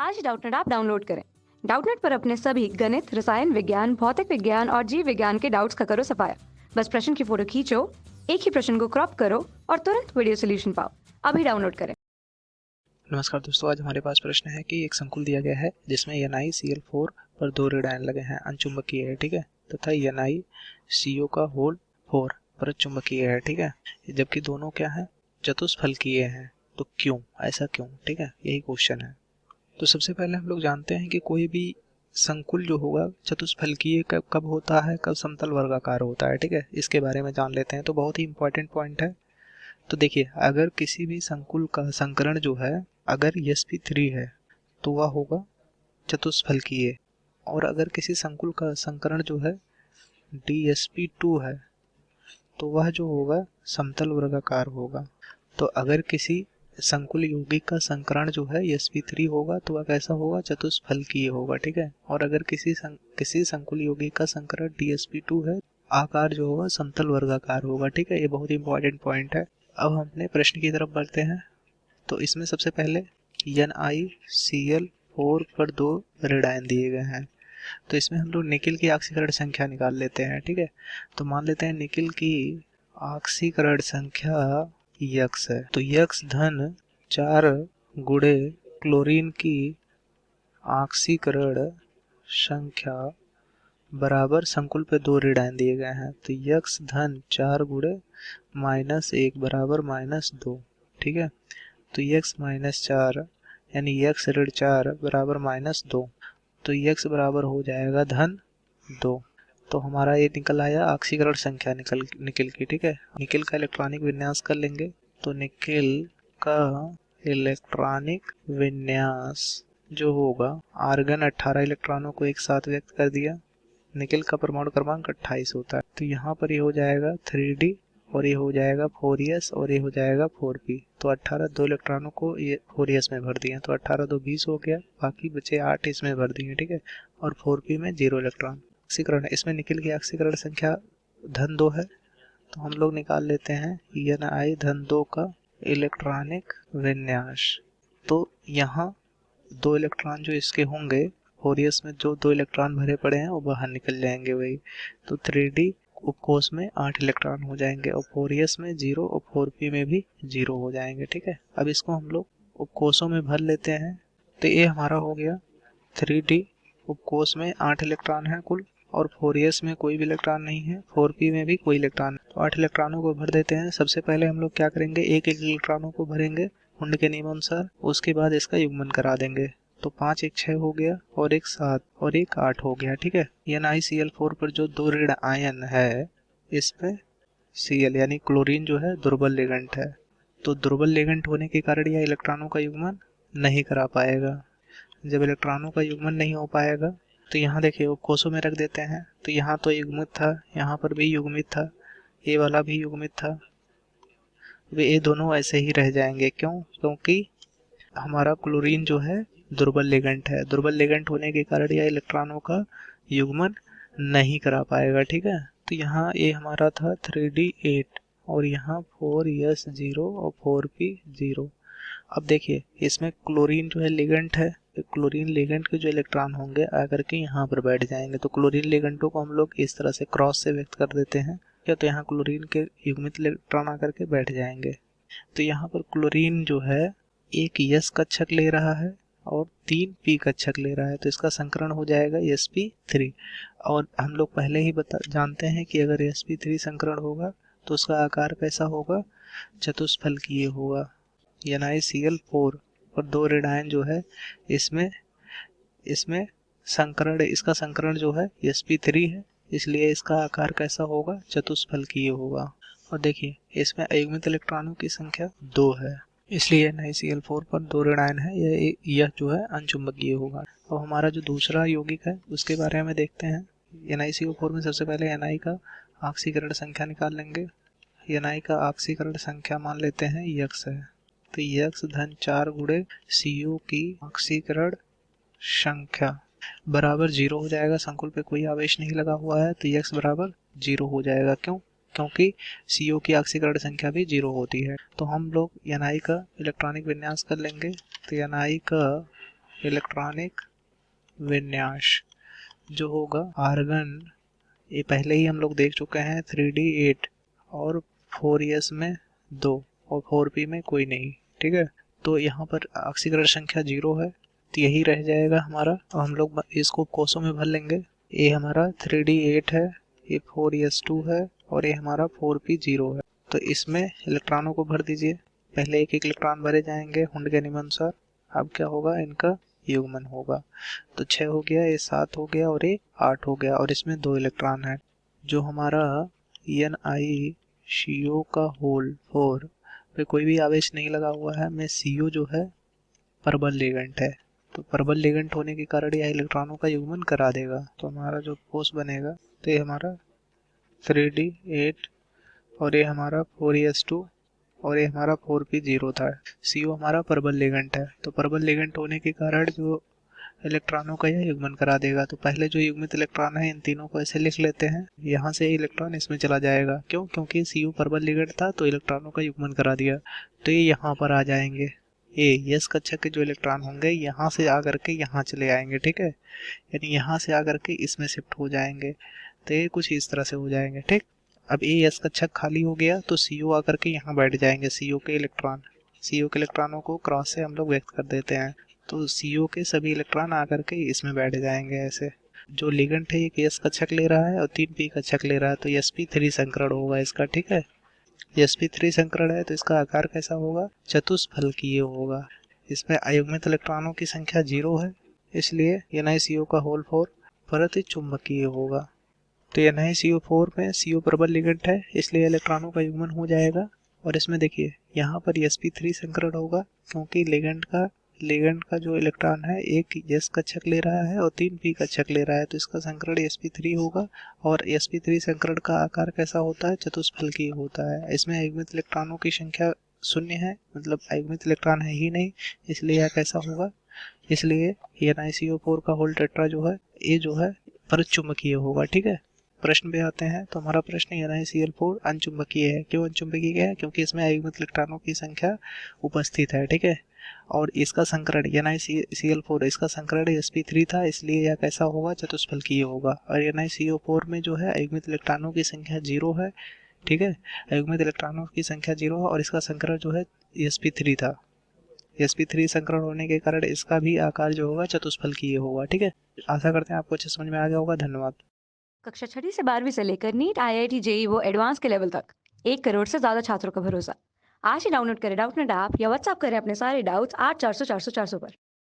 आज Doubtnut app download करें। Doubtnut पर अपने सभी गणित, रसायन विज्ञान, भौतिक विज्ञान और जीव विज्ञान के डाउट्स का करो सफाया। बस प्रश्न की फोटो खींचो, एक ही प्रश्न को क्रॉप करो और तुरंत वीडियो सोल्यूशन पाओ। अभी डाउनलोड करें। नमस्कार दोस्तों, आज हमारे पास प्रश्न है कि एक संकुल दिया गया है जिसमें NiCl4 पर 2 ऋण आयन लगे हैं, अनचुंबकीय है, ठीक है, तथा NiCO का होल 4 पर चुंबकीय है, ठीक है, जबकि दोनों क्या है, चतुष्फलकीय हैं। तो क्यों, ऐसा क्यों, ठीक है, यही क्वेश्चन है। तो सबसे पहले हम लोग जानते हैं कि कोई भी संकुल जो होगा चतुष्फलकीय कब होता है, कब समतल वर्गाकार होता है, ठीक है, इसके बारे में जान लेते हैं। तो बहुत ही इंपॉर्टेंट पॉइंट है। तो देखिए, अगर किसी भी संकुल का संकरण जो है अगर sp3 है तो वह होगा चतुष्फलकीय, और अगर किसी संकुल का संकरण जो है dsp2 है तो वह जो होगा समतल वर्गाकार होगा। तो अगर किसी संकुल यौगिक का संकरण जो है sp3 होगा तो वह कैसा होगा, चतुष्फलकीय होगा, ठीक है। और अगर किसी संकुल यौगिक का संकरण dsp2 है, आकार जो होगा समतल वर्गाकार होगा, ठीक है। ये बहुत इंपॉर्टेंट पॉइंट है। अब हम अपने प्रश्न की तरफ बढ़ते हैं। तो इसमें सबसे पहले NiCl4 पर 2 ऋण आयन दिए गए हैं। तो इसमें हम लोग निकिल की ऑक्सीकरण संख्या निकाल लेते हैं, ठीक है। तो मान लेते हैं निकिल की ऑक्सीकरण संख्या यक्स है, तो यक्स धन 4 गुणे क्लोरीन की ऑक्सीकरण संख्या बराबर संकुल पे 2 ऋण आयन दिए गए हैं, तो यक्स धन 4 गुणे -1 बराबर -2, ठीक है। तो x -4 यानी x ऋण 4 बराबर -2, तो x बराबर हो जाएगा धन 2। तो हमारा ये निकल आया ऑक्सीकरण संख्या निकिल की, ठीक है। निकिल का इलेक्ट्रॉनिक विन्यास कर लेंगे। तो निकिल का इलेक्ट्रॉनिक विन्यास जो होगा, आर्गन 18 इलेक्ट्रॉनों को एक साथ व्यक्त कर दिया। निकिल का परमाणु क्रमांक 28 होता है, तो यहाँ पर ये हो जाएगा 3d और ये हो जाएगा 4s और ये हो जाएगा 4p। तो 18 दो इलेक्ट्रॉनों को ये 4s में भर दिए, तो 18 दो 20 हो गया, बाकी बचे 8 इसमें भर दिए, ठीक है। और 4p में 0 इलेक्ट्रॉन। ऑक्सीकरण, इसमें निकिल की ऑक्सीकरण संख्या धन 2 है, तो हम लोग निकाल लेते हैं Ni धन 2 का इलेक्ट्रॉनिक विन्यास। तो यहाँ 2 इलेक्ट्रॉन जो इसके होंगे, 4s में जो 2 इलेक्ट्रॉन भरे पड़े हैं वो बाहर निकल जाएंगे वही। तो 3d उपकोष में 8 इलेक्ट्रॉन हो जाएंगे और 4s में 0 और 4p में भी 0 हो जाएंगे, ठीक है। अब इसको हम लोग उपकोषों में भर लेते हैं। तो ये हमारा हो गया 3d उपकोष में 8 इलेक्ट्रॉन है कुल, और 4s में कोई भी इलेक्ट्रॉन नहीं है, 4p में भी कोई इलेक्ट्रॉन। तो 8 इलेक्ट्रॉनों को भर देते हैं। सबसे पहले हम लोग क्या करेंगे, एक एक इलेक्ट्रॉनों को भरेंगे हुंड के नियमानुसार, उसके बाद इसका युग्मन करा देंगे। तो 5 एक 6 हो गया, और एक 7 और एक 8 हो गया, ठीक है। NiCl4 पर जो 2 ऋण आयन है, इसमें Cl यानी क्लोरीन जो है दुर्बल लिगेंड है, तो दुर्बल लिगेंड होने के कारण यह इलेक्ट्रॉनों का युग्मन नहीं करा पाएगा। जब इलेक्ट्रॉनों का युग्मन नहीं हो पाएगा तो यहाँ देखिए उपकोषों में रख देते हैं। तो यहाँ तो युग्मित था, यहाँ पर भी युग्मित था, ये वाला भी युग्मित था, वे ये दोनों ऐसे ही रह जाएंगे। क्यों? क्योंकि हमारा क्लोरीन जो है दुर्बल लिगेंड है, दुर्बल लिगेंड होने के कारण यह इलेक्ट्रॉनों का युग्मन नहीं करा पाएगा, ठीक है। तो यहाँ ये हमारा था 3d8 और यहाँ 4s0 और 4p 0। अब देखिए इसमें क्लोरीन जो है लिगेंड है, तो क्लोरीन लिगेंड के जो इलेक्ट्रॉन होंगे आकर के यहाँ पर बैठ जाएंगे। तो क्लोरीन लिगेंडों को हम लोग इस तरह से क्रॉस से व्यक्त कर देते हैं, या तो यहाँ क्लोरीन के युग्मित इलेक्ट्रॉन आकर के बैठ जाएंगे। तो यहाँ पर क्लोरीन जो है एक यस कक्षक ले रहा है और 3 पी कक्षक ले रहा है, तो इसका संकरण हो जाएगा sp3। और हम लोग पहले ही जानते हैं कि अगर sp3 संकरण होगा तो उसका आकार कैसा होगा, चतुष्फलकीय होगा। NiCl4 और 2 ऋण आयन जो है इसमें संकरण, इसका संकरण जो है sp3 है, इसलिए इसका आकार कैसा होगा, चतुष्फलकीय होगा। और देखिए इसमें अयुग्मित इलेक्ट्रॉनों की संख्या 2 है, इसलिए NiCl4 पर 2 ऋण आयन है, यह जो है अनचुंबकीय होगा। अब हमारा जो दूसरा यौगिक है उसके बारे में देखते हैं। NiCl4 में सबसे पहले Ni का ऑक्सीकरण संख्या निकाल लेंगे। Ni का ऑक्सीकरण संख्या मान लेते हैं यक्स है, तो यक्स धन 4 गुणे CO की ऑक्सीकरण संख्या बराबर 0 हो जाएगा। संकुल पे कोई आवेश नहीं लगा हुआ है, तो x बराबर 0 हो जाएगा। क्यों? क्योंकि CO की ऑक्सीकरण संख्या भी 0 होती है। तो हम लोग Ni का इलेक्ट्रॉनिक विन्यास कर लेंगे। तो Ni का इलेक्ट्रॉनिक विन्यास जो होगा आर्गन, ये पहले ही हम लोग देख चुके हैं 3D8 और 4s में 2 और 4p में कोई नहीं, ठीक है। तो यहाँ पर ऑक्सीकरण संख्या 0 है तो यही रह जाएगा हमारा, और हम लोग इसको कोसों में भर लेंगे। ये हमारा 3D8 है, ये 4s2 है और ये हमारा 4p0 है। तो इसमें इलेक्ट्रॉनों को भर दीजिए, पहले एक एक इलेक्ट्रॉन भरे जाएंगे हुंड के नियमानुसार। अब क्या होगा, इनका युग्मन होगा। तो 6 हो गया, ये 7 हो गया और ये 8 हो गया, और इसमें 2 इलेक्ट्रॉन है। जो हमारा NiCO का होल 4 पे कोई भी आवेश नहीं लगा हुआ है, में CO जो है प्रबल लिगेंड है। तो प्रबल लिगेंड होने के कारण यह इलेक्ट्रॉनों का युग्मन करा देगा। तो हमारा जो कोष बनेगा, तो ये हमारा 3D8 और ये हमारा 4s2 और ये हमारा 4p0 था। CO हमारा प्रबल लिगेंड है, तो प्रबल लिगेंड होने के कारण जो इलेक्ट्रॉनों का यह युग्मन करा देगा। तो पहले जो युग्मित इलेक्ट्रॉन है इन तीनों को ऐसे लिख लेते हैं, यहाँ से इलेक्ट्रॉन इसमें चला जाएगा। क्यों? क्योंकि CO प्रबल लिगेंड था तो इलेक्ट्रॉनों का युग्मन करा दिया। तो ये यहाँ पर आ जाएंगे, ये यस कक्षा के जो इलेक्ट्रॉन होंगे यहाँ से आकर के यहाँ चले आएंगे, ठीक है। यानी यहाँ से आकर के इसमें शिफ्ट हो जाएंगे। तो ये कुछ इस तरह से हो जाएंगे, ठीक। अब ये यस कक्षा खाली हो गया तो CO आकर के यहाँ बैठ जाएंगे। CO के इलेक्ट्रॉनों को क्रॉस से हम लोग व्यक्त कर देते हैं। तो CO के सभी इलेक्ट्रॉन आकर के इसमें बैठ जाएंगे ऐसे। जो लिगेंड है एक यस कक्षक ले रहा है और 3p कक्षक ले रहा है, तो sp3 संकरण होगा इसका, ठीक है। sp3 संकरण है तो इसका आकार कैसा होगा, चतुष्फलकीय होगा। इसमें अयुग्मित इलेक्ट्रॉनों की संख्या 0 है, इसलिए NiCO का होल 4 परत चुंबकीय होगा। तो NiCO4 में CO प्रबल लिगेंड है, इसलिए इलेक्ट्रॉनों का युग्मन हो जाएगा। और इसमें देखिए यहाँ पर sp3 संकरण होगा, क्योंकि लिगेंड का जो इलेक्ट्रॉन है एक यस कक्षक ले रहा है और 3p कक्षक ले रहा है, तो इसका संकरण sp3 होगा। और sp3 संकरण का आकार कैसा होता है, चतुष्फलकीय होता है। इसमें अयुग्मित इलेक्ट्रॉनों की संख्या 0 है, मतलब अयुग्मित इलेक्ट्रॉन है ही नहीं, इसलिए यह कैसा होगा, इसलिए NiCO4 का होल टेट्रा जो है ये जो है परचुंबकीय होगा, ठीक है। प्रश्न पे आते हैं, तो हमारा प्रश्न NiCl4 अनचुंबकीय है। क्यों अनचुंबकीय है? क्योंकि इसमें अयुग्मित इलेक्ट्रॉनों की संख्या उपस्थित है, ठीक है। और इसका संकरण NiCl4 इसका संकरण sp3 था, इसलिए यह कैसा होगा, चतुष्फलकीय होगा। और NiCO4 में जो है अयुग्मित इलेक्ट्रॉनों की संख्या 0 है, ठीक है। अयुग्मित इलेक्ट्रॉनों की संख्या 0 है और इसका संकरण जो है sp3 था। sp3 संकरण होने के कारण इसका भी आकार जो होगा चतुष्फलकीय होगा, ठीक है। आशा करते हैं आपको अच्छे समझ में आ गया होगा। धन्यवाद। कक्षा 6 से 12वीं से लेकर नीट, IIT, JEE वो एडवांस के लेवल तक 1 करोड़ से ज्यादा छात्रों का भरोसा। आज ही डाउनलोड करें डाउटनेट ऐप या व्हाट्सएप करें अपने सारे डाउट्स 8400 400 400 पर।